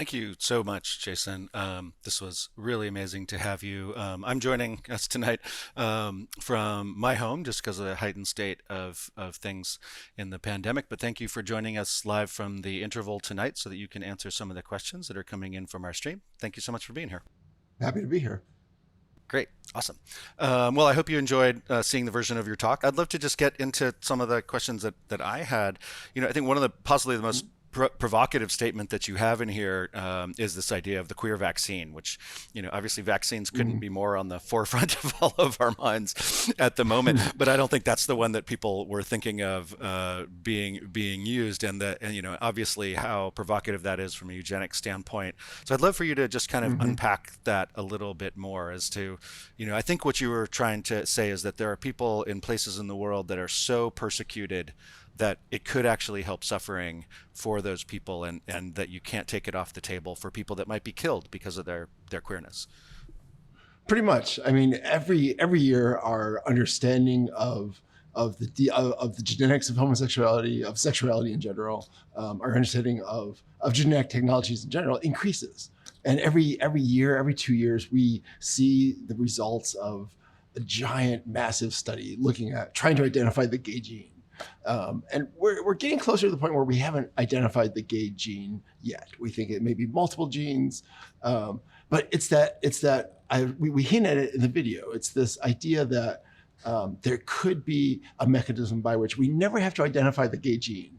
Thank you so much, Jason. This was really amazing to have you. I'm joining us tonight from my home just because of the heightened state of things in the pandemic. But thank you for joining us live from the interval tonight so that you can answer some of the questions that are coming in from our stream. Thank you so much for being here. Happy to be here. Great. Awesome. Well, I hope you enjoyed seeing the version of your talk. I'd love to just get into some of the questions that I had. I think one of the possibly the most provocative statement that you have in here is this idea of the queer vaccine, which, obviously vaccines couldn't be more on the forefront of all of our minds at the moment. But I don't think that's the one that people were thinking of being used, and obviously how provocative that is from a eugenic standpoint. So I'd love for you to just kind of unpack that a little bit more as to, I think what you were trying to say is that there are people in places in the world that are so persecuted that it could actually help suffering for those people, and that you can't take it off the table for people that might be killed because of their queerness. Pretty much. I mean, every year, our understanding of the genetics of homosexuality, of sexuality in general, our understanding of genetic technologies in general increases. And every year, every 2 years, we see the results of a giant, massive study looking at trying to identify the gay gene. And we're getting closer to the point where we haven't identified the gay gene yet. We think it may be multiple genes, but we hint at it in the video. It's this idea that there could be a mechanism by which we never have to identify the gay gene,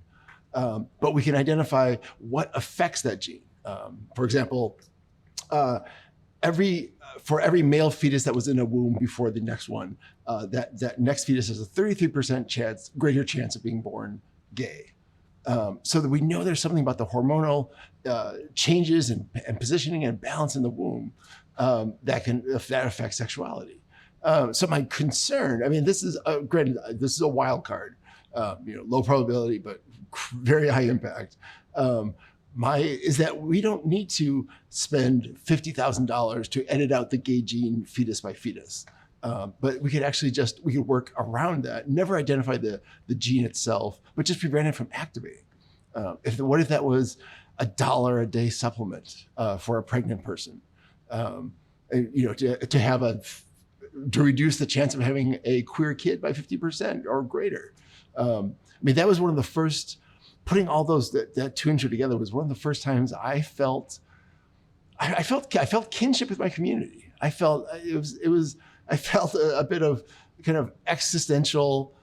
but we can identify what affects that gene. For example, for every male fetus that was in a womb before the next one, that next fetus has a 33% greater chance of being born gay. So that we know there's something about the hormonal changes and positioning and balance in the womb that affects sexuality. So my concern, I mean, this is a wild card, low probability, but very high impact. Is that we don't need to spend $50,000 to edit out the gay gene fetus by fetus. But we could work around that, never identify the gene itself, but just prevent it from activating. What if that was $1 a day supplement for a pregnant person? To reduce the chance of having a queer kid by 50% or greater. That was one of the first. Putting all those that two and two together was one of the first times I felt kinship with my community. I felt a bit of kind of existential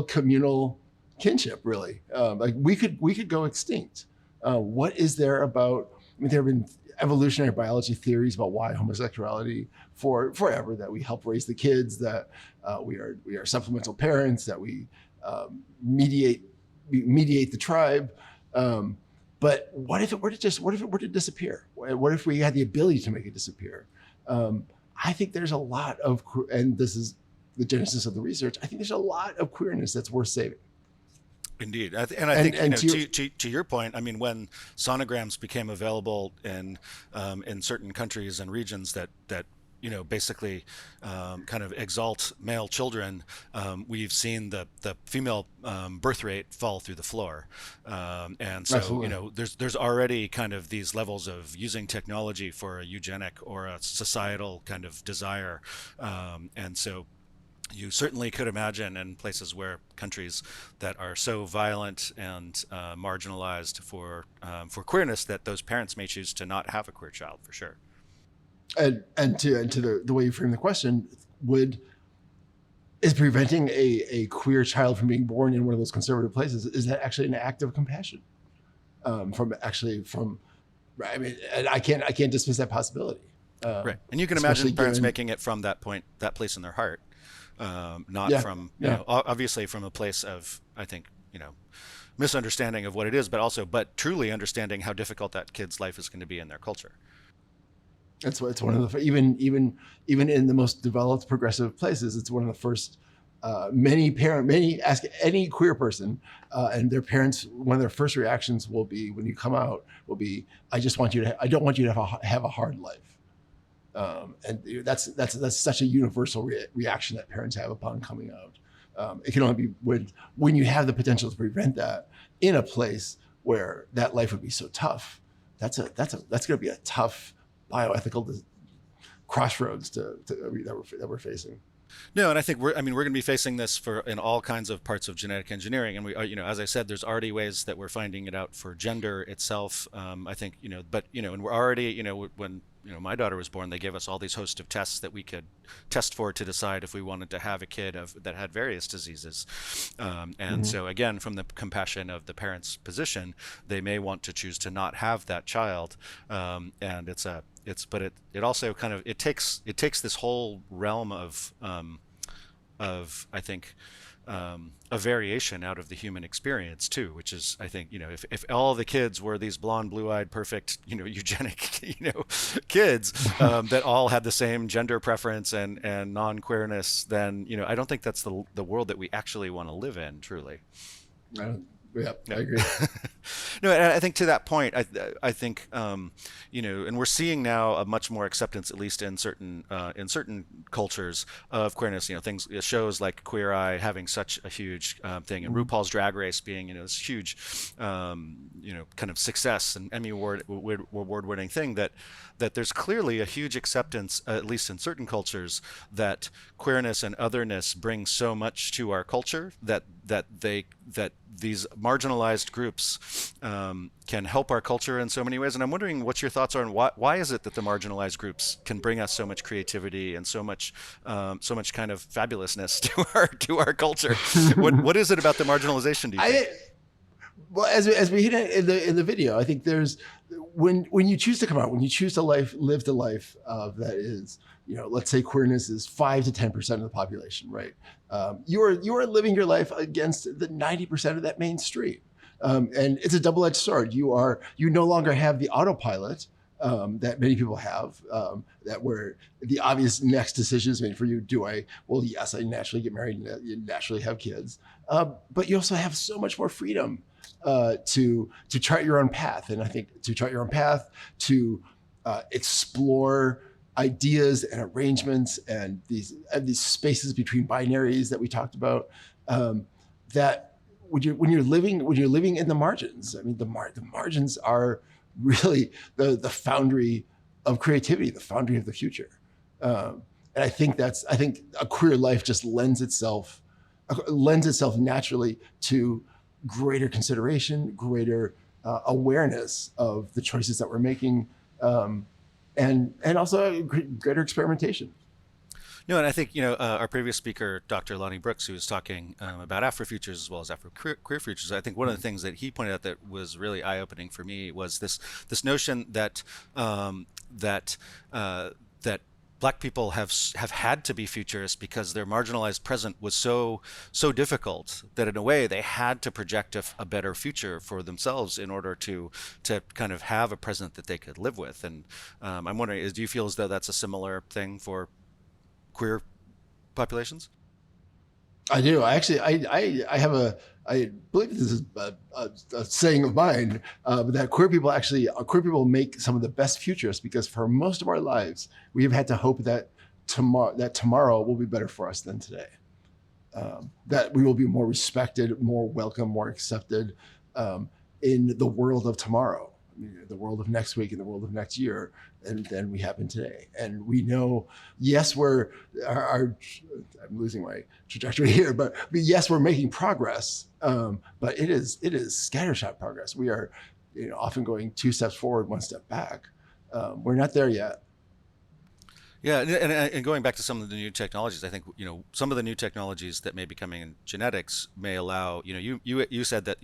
communal kinship, really. Like we could go extinct. What is there about? There have been evolutionary biology theories about why homosexuality forever, that we help raise the kids, that we are supplemental parents, that we mediate the tribe. But what if it were to disappear? What if we had the ability to make it disappear? I think there's a lot of, and this is the genesis of the research, I think there's a lot of queerness that's worth saving. Indeed. I think to your point, I mean, when sonograms became available in certain countries and regions that basically kind of exalt male children, we've seen the female birth rate fall through the floor. And so, Absolutely. there's already kind of these levels of using technology for a eugenic or a societal kind of desire. And so you certainly could imagine in places where countries that are so violent and marginalized for queerness that those parents may choose to not have a queer child, for sure. And to the way you frame the question, is preventing a queer child from being born in one of those conservative places, is that actually an act of compassion? And I can't dismiss that possibility. Right, and you can imagine parents making it from that place in their heart, not from obviously from a place of, I think, misunderstanding of what it is, but truly understanding how difficult that kid's life is going to be in their culture. It's one of the even in the most developed progressive places, it's one of the first. Many ask any queer person, and their parents, one of their first reactions will be, when you come out, will be, I don't want you to have a hard life. And that's such a universal reaction that parents have upon coming out. It can only be when you have the potential to prevent that in a place where that life would be so tough. that's going to be a tough bioethical crossroads that we're facing. No, and I think we're going to be facing this for in all kinds of parts of genetic engineering, and we are, as I said, there's already ways that we're finding it out for gender itself. I think, but and we're already, when my daughter was born, they gave us all these host of tests that we could test for to decide if we wanted to have a kid that had various diseases. And so again, from the compassion of the parent's position, they may want to choose to not have that child, and but it also kind of it takes this whole realm of I think a variation out of the human experience too, which is, I think, if all the kids were these blonde, blue-eyed, perfect, eugenic, kids that all had the same gender preference and non-queerness, then I don't think that's the world that we actually want to live in, truly. Yeah, I agree. No, and I think to that point, I think and we're seeing now a much more acceptance, at least in certain cultures, of queerness. Things, shows like Queer Eye having such a huge thing, and RuPaul's Drag Race being this huge kind of success and Emmy award-winning thing, that there's clearly a huge acceptance, at least in certain cultures, that queerness and otherness bring so much to our culture that these marginalized groups can help our culture in so many ways. And I'm wondering what your thoughts are on why is it that the marginalized groups can bring us so much creativity and so much kind of fabulousness to our culture? What is it about the marginalization, do you think? Well, as we hit it in the video, I think there's when you choose to come out, when you choose to live the life that is, let's say queerness is 5 to 10% of the population, right? You are living your life against the 90% of that mainstream, and it's a double-edged sword. You no longer have the autopilot that many people have, that where the obvious next decision is made for you. Well, yes, I naturally get married and you naturally have kids, but you also have so much more freedom to chart your own path. And I think to chart your own path, to explore ideas and arrangements and these spaces between binaries that we talked about, that when you're living in the margins, I mean, the margins are really the foundry of creativity, the foundry of the future. And I think a queer life just lends itself naturally to greater consideration, greater awareness of the choices that we're making, and also greater experimentation. No, and I think, our previous speaker, Dr. Lonnie Brooks, who was talking about Afrofutures as well as Afro-queer futures, I think one of the things that he pointed out that was really eye-opening for me was this notion that Black people have had to be futurists because their marginalized present was so difficult that in a way they had to project a better future for themselves in order to kind of have a present that they could live with. And I'm wondering, do you feel as though that's a similar thing for queer populations? I do. I have I believe this is a saying of mine, that queer people make some of the best futurists because for most of our lives, we have had to hope that tomorrow will be better for us than today. That we will be more respected, more welcome, more accepted in the world of tomorrow, the world of next week and the world of next year, than we have in today. And we know, yes, I'm losing my trajectory here, but yes, we're making progress, but it is scattershot progress. We are often going 2 steps forward, 1 step back. We're not there yet. Yeah, and going back to some of the new technologies, I think some of the new technologies that may be coming in genetics may allow you said that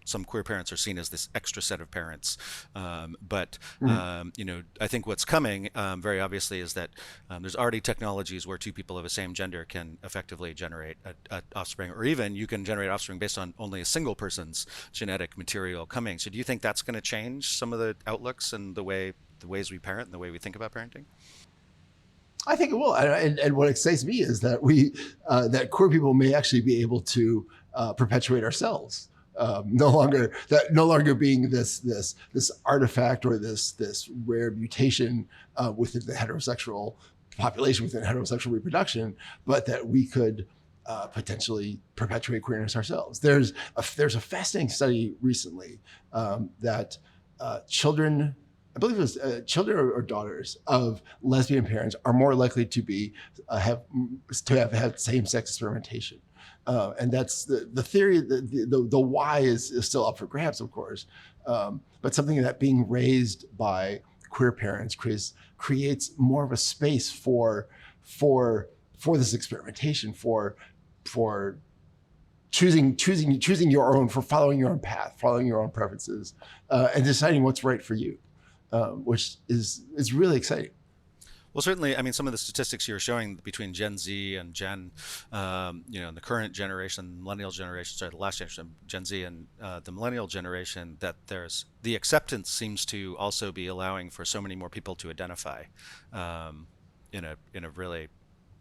some queer parents are seen as this extra set of parents, but I think what's coming very obviously is that there's already technologies where 2 people of the same gender can effectively generate a offspring, or even you can generate offspring based on only a single person's genetic material coming. So do you think that's going to change some of the outlooks and the ways we parent and the way we think about parenting? I think it will, and what excites me is that that queer people may actually be able to perpetuate ourselves, no longer being this artifact or this rare mutation within the heterosexual population, within heterosexual reproduction, but that we could potentially perpetuate queerness ourselves. There's a fascinating study recently that children, I believe it was children or daughters of lesbian parents are more likely to be have had same-sex experimentation, and that's the theory. The why is still up for grabs, of course, but something that being raised by queer parents creates more of a space for this experimentation, for choosing your own, for following your own path, following your own preferences, and deciding what's right for you, which is really exciting. Well, certainly, I mean, some of the statistics you were showing between Gen Z and and the current generation, millennial generation, sorry, the last generation, Gen Z and the millennial generation, that the acceptance seems to also be allowing for so many more people to identify in a really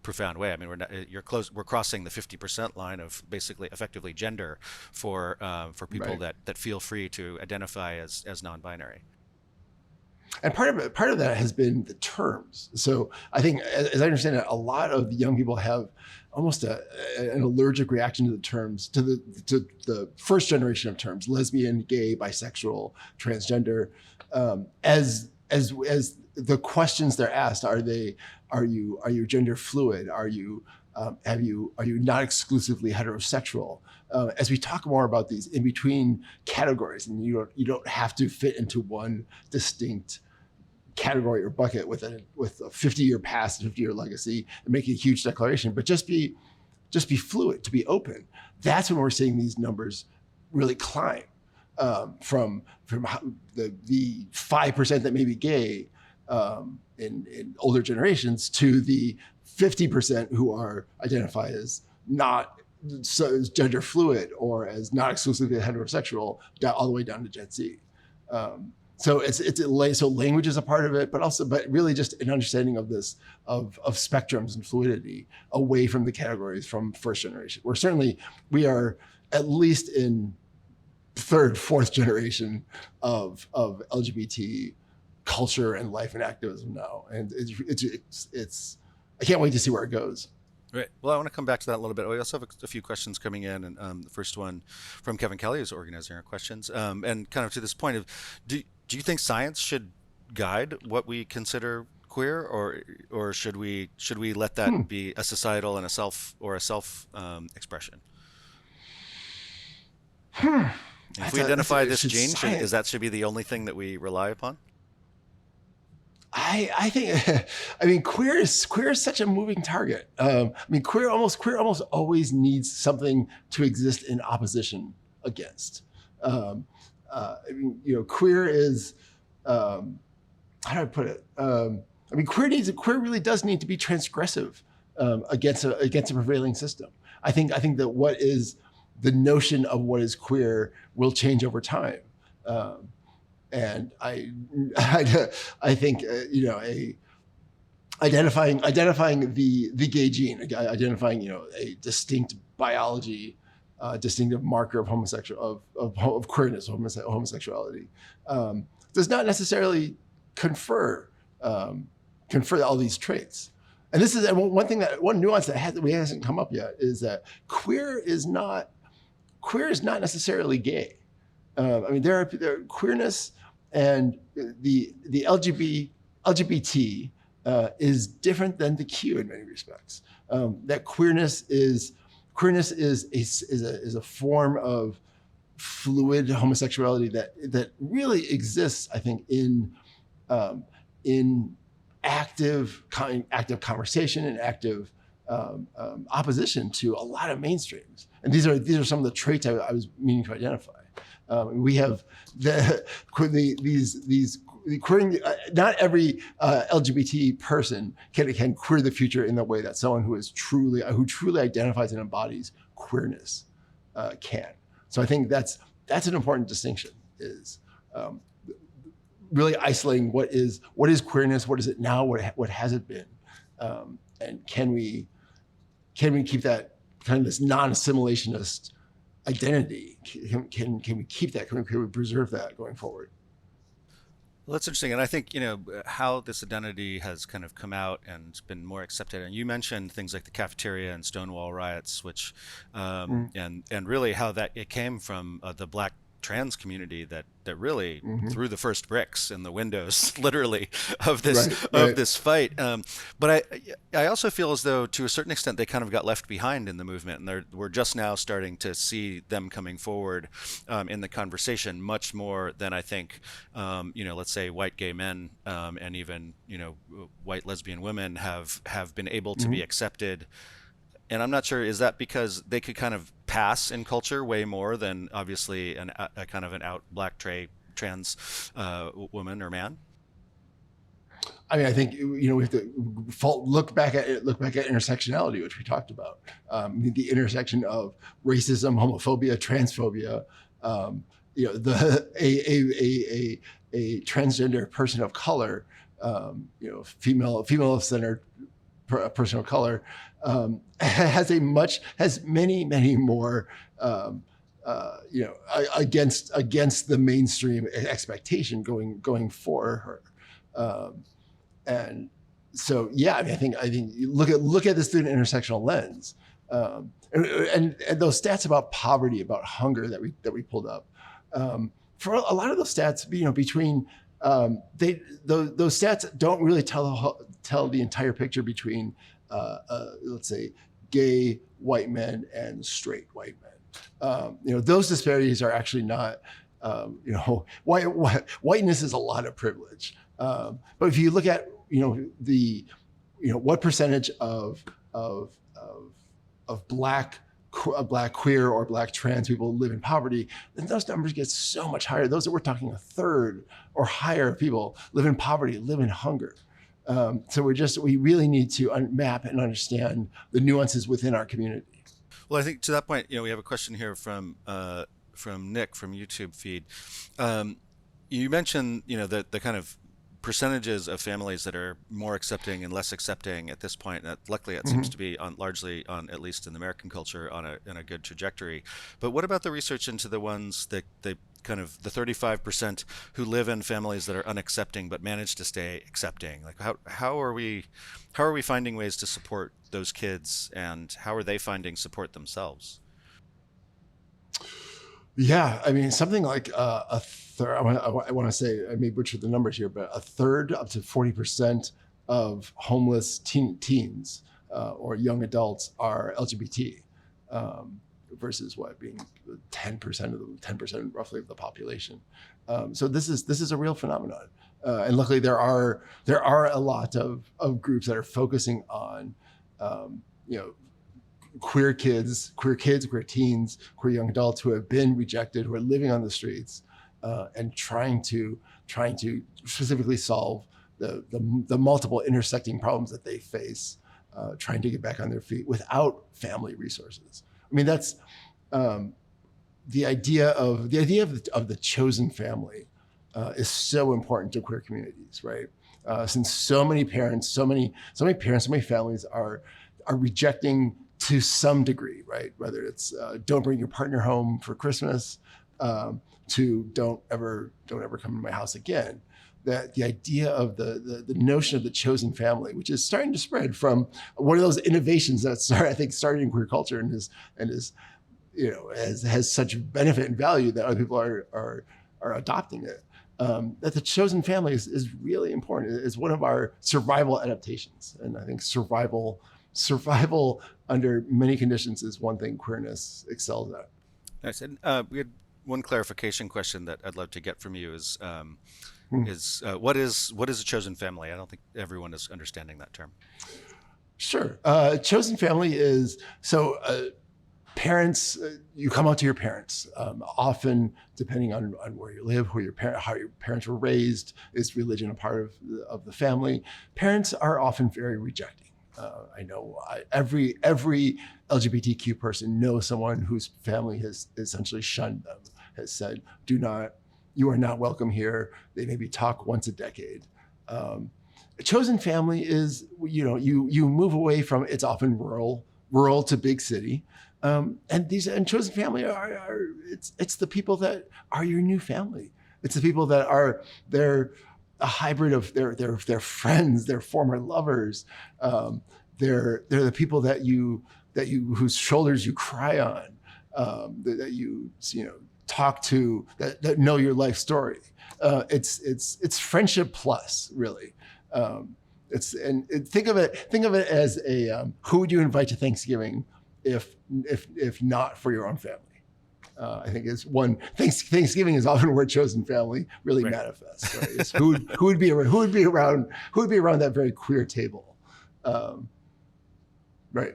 profound way. I mean, we're crossing the 50% line of basically effectively gender for people Right. that feel free to identify as non-binary. And part of that has been the terms. So I think, as I understand it, a lot of the young people have almost an allergic reaction to the terms, to the first generation of terms: lesbian, gay, bisexual, transgender. As the questions they're asked, are you gender fluid? Are you not exclusively heterosexual? As we talk more about these in between categories, and you don't have to fit into one distinct category or bucket with a 50-year past, 50-year legacy, and make a huge declaration, but just be fluid, to be open. That's when we're seeing these numbers really climb, from the 5% that may be gay in older generations to the 50% who are identified as not as gender fluid or as not exclusively heterosexual, all the way down to Gen Z. So so language is a part of it, but really just an understanding of this of spectrums and fluidity away from the categories from first generation. We are at least in third, fourth generation of LGBT culture and life and activism now, and it's I can't wait to see where it goes. Right. Well, I want to come back to that a little bit. We also have a few questions coming in, and the first one from Kevin Kelly, who's organizing our questions, and kind of to this point of, do you think science should guide what we consider queer, or should we let that be a societal and a self expression? If we identify this gene, should be the only thing that we rely upon? I think, I mean, queer is such a moving target. I mean, queer almost always needs something to exist in opposition against. I mean, queer is, how do I put it? I mean, queer really does need to be transgressive against a prevailing system. I think that what is the notion of what is queer will change over time. And I think identifying the gay gene, identifying a distinct biology, distinctive marker of of queerness, homosexuality, does not necessarily confer all these traits. And this is one nuance that hasn't come up yet, is that queer is not necessarily gay. I mean, there are queerness, and the LGBT is different than the Q in many respects. That queerness is a form of fluid homosexuality that really exists, I think, in active conversation and active opposition to a lot of mainstreams. And these are some of the traits I was meaning to identify. We have these queering. Not every LGBT person can queer the future in the way that someone who truly identifies and embodies queerness can. So I think that's an important distinction, is really isolating what is queerness, what is it now, what has it been, and can we keep that kind of this non-assimilationist identity? Can we keep that? Can we preserve that going forward? Well, that's interesting, and I think how this identity has kind of come out and been more accepted. And you mentioned things like the cafeteria and Stonewall riots, which and really how that it came from the Black trans community that really Hmm. threw the first bricks in the windows, literally, Right, of right. this fight. But I also feel as though, to a certain extent, they kind of got left behind in the movement, and we're just now starting to see them coming forward in the conversation much more than I think, let's say white gay men and even white lesbian women have been able to be Hmm. accepted. And I'm not sure, is that because they could kind of pass in culture way more than obviously a kind of an out black trans woman or man? I mean, I think we have to look back at intersectionality, which we talked about. The intersection of racism, homophobia, transphobia. The a transgender person of color, female-centered person of color, has many more. Against the mainstream expectation going for her. And so, yeah, I mean, I think you look at this through an intersectional lens, and those stats about poverty, about hunger that we pulled up, for a lot of those stats, between those stats don't really tell the entire picture between, let's say, gay white men and straight white men. Those disparities are actually not. Whiteness is a lot of privilege. But if you look at what percentage of black queer or black trans people live in poverty, then those numbers get so much higher. Those that we're talking a third or higher of people live in poverty, live in hunger. So we really need to map and understand the nuances within our community. Well, I think to that point, we have a question here from Nick from YouTube feed. You mentioned, the kind of percentages of families that are more accepting and less accepting at this point. And luckily, it seems Mm-hmm. to be largely on, at least in the American culture, in a good trajectory. But what about the research into the ones that kind of the 35% who live in families that are unaccepting but manage to stay accepting? Like how are we finding ways to support those kids, and how are they finding support themselves? Yeah, I mean, something like a third. I want to say, I may butcher the numbers here, but a third up to 40% of homeless teens or young adults are LGBT, versus what being 10% roughly of the population. So this is a real phenomenon, and luckily there are a lot of groups that are focusing on, um, you know queer teens, queer young adults who have been rejected, who are living on the streets, and trying to specifically solve the multiple intersecting problems that they face, trying to get back on their feet without family resources. I mean, that's the idea of the chosen family is so important to queer communities, right? Since so many parents, so many families are rejecting to some degree, right? Whether it's don't bring your partner home for Christmas, to don't ever come to my house again. That the idea of the notion of the chosen family, which is starting to spread from one of those innovations that started in queer culture and is has such benefit and value that other people are adopting it. That the chosen family is really important. It's one of our survival adaptations, and I think survival under many conditions is one thing queerness excels at. Nice. And we had one clarification question that I'd love to get from you Hmm. what is a chosen family? I don't think everyone is understanding that term. Sure. Chosen family is so. Parents, you come out to your parents. Often, depending on where you live, how your parents were raised, is religion a part of the family? Parents are often very rejecting. I know every LGBTQ person knows someone whose family has essentially shunned them, has said, "Do not, you are not welcome here." They maybe talk once a decade. A chosen family is, you move away from, it's often rural to big city. And chosen family it's the people that are your new family. It's the people that they're a hybrid of their friends, their former lovers. They're the people that you whose shoulders you cry on, that you talk to, that know your life story. It's friendship plus, really. Think of it as a who would you invite to Thanksgiving if not for your own family. I think it's one. Thanksgiving is often where chosen family really manifests. Right? It's who would be around that very queer table, right?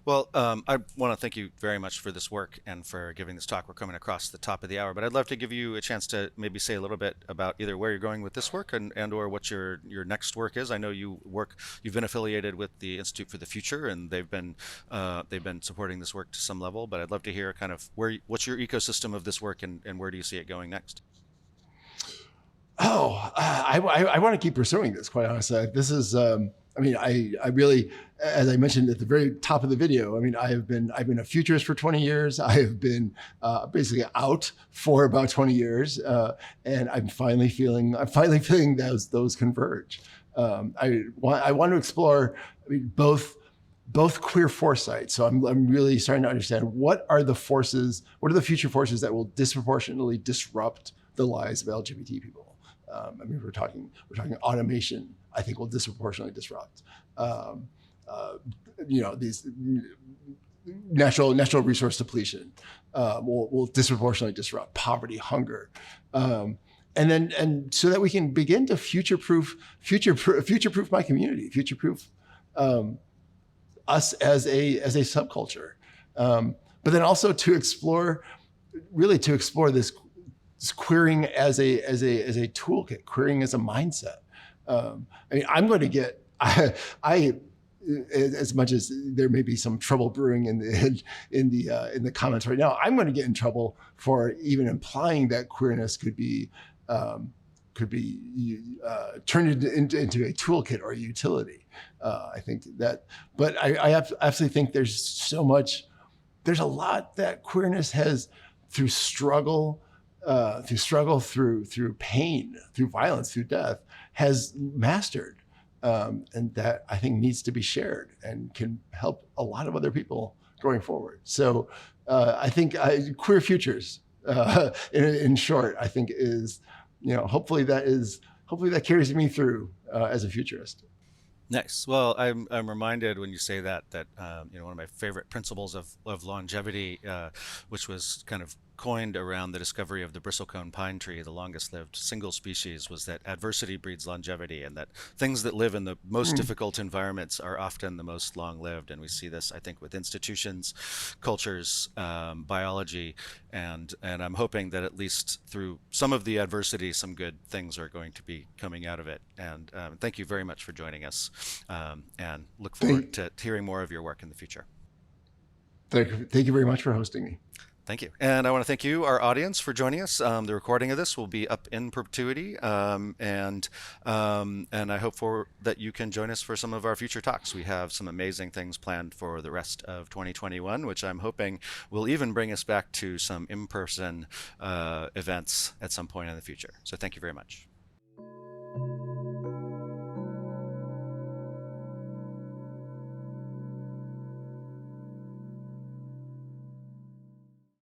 Well, I want to thank you very much for this work and for giving this talk. We're coming across the top of the hour, but I'd love to give you a chance to maybe say a little bit about either where you're going with this work and or what your next work is. I know you've been affiliated with the Institute for the Future, and they've been supporting this work to some level. But I'd love to hear kind of what's your ecosystem of this work and where do you see it going next? I want to keep pursuing this. Quite honestly, this is. I mean, I really, as I mentioned at the very top of the video, I mean, I've been a futurist for 20 years. I have been basically out for about 20 years, and I'm finally feeling those converge. I want to explore, I mean, both queer foresight. So I'm really starting to understand what are the future forces that will disproportionately disrupt the lives of LGBT people. I mean, we're talking automation. I think will disproportionately disrupt. These natural resource depletion will disproportionately disrupt poverty, hunger, and so that we can begin to future-proof my community, future-proof us as a subculture, but then also to explore this queering as a toolkit, queering as a mindset. I mean, I'm going to get, as much as there may be some trouble brewing in the comments right now, I'm going to get in trouble for even implying that queerness could be turned into a toolkit or a utility. I think that, but I absolutely think there's a lot that queerness has through struggle, through pain, through violence, through death, has mastered, and that I think needs to be shared and can help a lot of other people going forward. So I think queer futures, in short, I think is, hopefully that carries me through as a futurist. Nice. Well, I'm reminded when you say that one of my favorite principles of longevity, which was kind of coined around the discovery of the bristlecone pine tree, the longest lived single species, was that adversity breeds longevity, and that things that live in the most difficult environments are often the most long lived. And we see this, I think, with institutions, cultures, biology, and I'm hoping that at least through some of the adversity, some good things are going to be coming out of it. And thank you very much for joining us, and look forward to hearing more of your work in the future. Thank you very much for hosting me. Thank you. And I want to thank you, our audience, for joining us. The recording of this will be up in perpetuity, and I hope that you can join us for some of our future talks. We have some amazing things planned for the rest of 2021, which I'm hoping will even bring us back to some in-person events at some point in the future. So thank you very much.